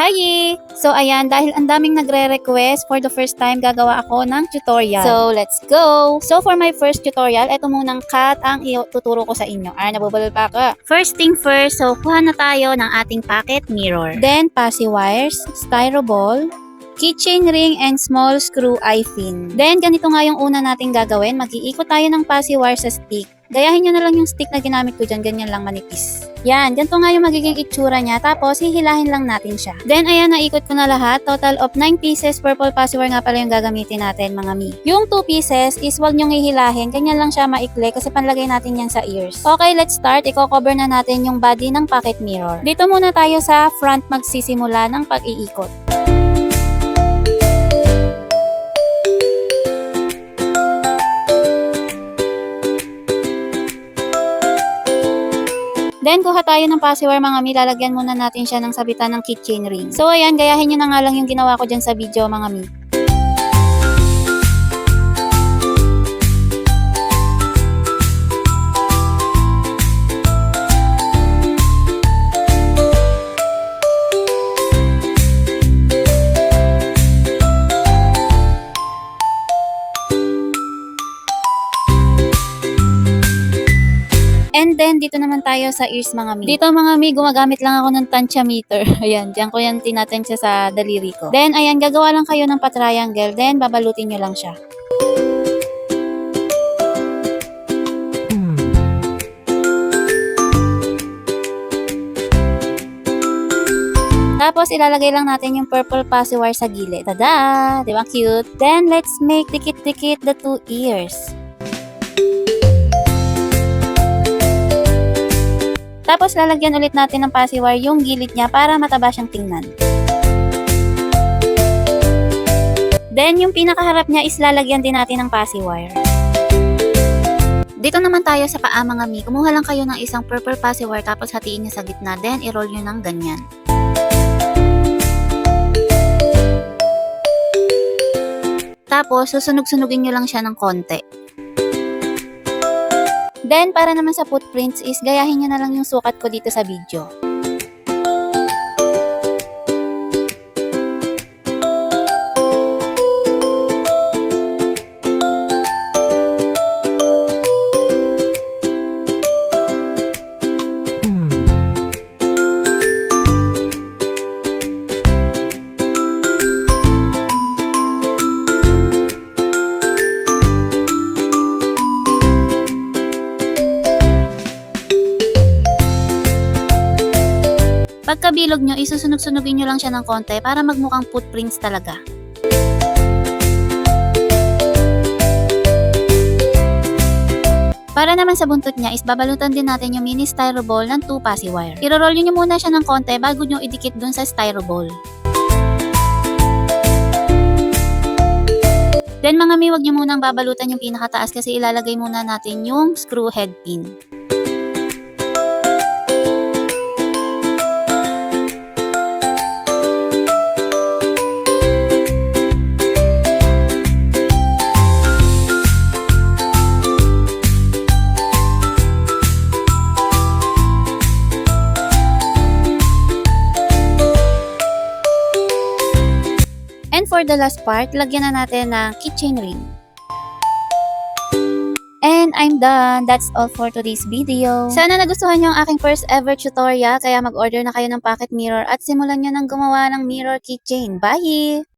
Hi! So ayan, dahil ang daming nagre-request, for the first time gagawa ako ng tutorial. So let's go! So for my first tutorial, eto munang cut ang ituturo ko sa inyo. Nabubulol pa ako. First thing first, so kuha na tayo ng ating pocket mirror. Then passy wires, styroball, keychain ring, and small screw eye pin. Then ganito nga yung una nating gagawin, mag-iikot tayo ng passy wire sa stick. Gayahin nyo na lang yung stick na ginamit ko dyan, ganyan lang manipis. Yan, ganito nga yung magiging itsura niya, tapos hihilahin lang natin siya. Then ayan, naikot ko na lahat, total of 9 pieces, purple passy wire nga pala yung gagamitin natin mga mi. Yung 2 pieces is wag nyong hihilahin, ganyan lang siya maikli kasi panlagay natin yan sa ears. Okay, let's start, i-cover na natin yung body ng pocket mirror. Dito muna tayo sa front magsisimula ng pag-iikot. Then, kuha tayo ng passy wire mga mi, lalagyan muna natin siya ng sabitan ng keychain ring. So, ayan, gayahin nyo na nga lang yung ginawa ko dyan sa video mga mi. And then, dito naman tayo sa ears mga mi. Dito mga mi, gumagamit lang ako ng tantiameter. Ayan, diyan ko yan tinatansya sa daliri ko. Then, ayan, gagawa lang kayo ng pa-triangle. Then, babalutin nyo lang siya. Tapos, ilalagay lang natin yung purple passy wire sa gilid. Tada! Di ba cute? Then, let's make dikit-dikit the 2 ears. Tapos, lalagyan ulit natin ng passy wire yung gilid niya para mataba siyang tingnan. Then, yung pinakaharap niya is lalagyan din natin ng passy wire. Dito naman tayo sa paa mga mi. Kumuha lang kayo ng isang purple passy wire tapos hatiin niyo sa gitna. Then, i-roll nyo ng ganyan. Tapos, susunog-sunugin nyo lang siya ng konti. Then, para naman sa footprints is gayahin nyo na lang yung sukat ko dito sa video. Pagkabilog nyo, isusunog-sunugin nyo lang siya ng konti para magmukhang footprints talaga. Para naman sa buntot niya is babalutan din natin yung mini styroball ng 2 passy wire. I-roll nyo muna siya ng konti bago nyo idikit dun sa styroball. Then mga mi, wag nyo munang babalutan yung pinakataas kasi ilalagay muna natin yung screw head pin. And for the last part, lagyan na natin ng keychain ring. And I'm done. That's all for today's video. Sana nagustuhan nyo ang aking first ever tutorial, kaya mag-order na kayo ng pocket mirror at simulan nyo ng gumawa ng mirror keychain. Bye!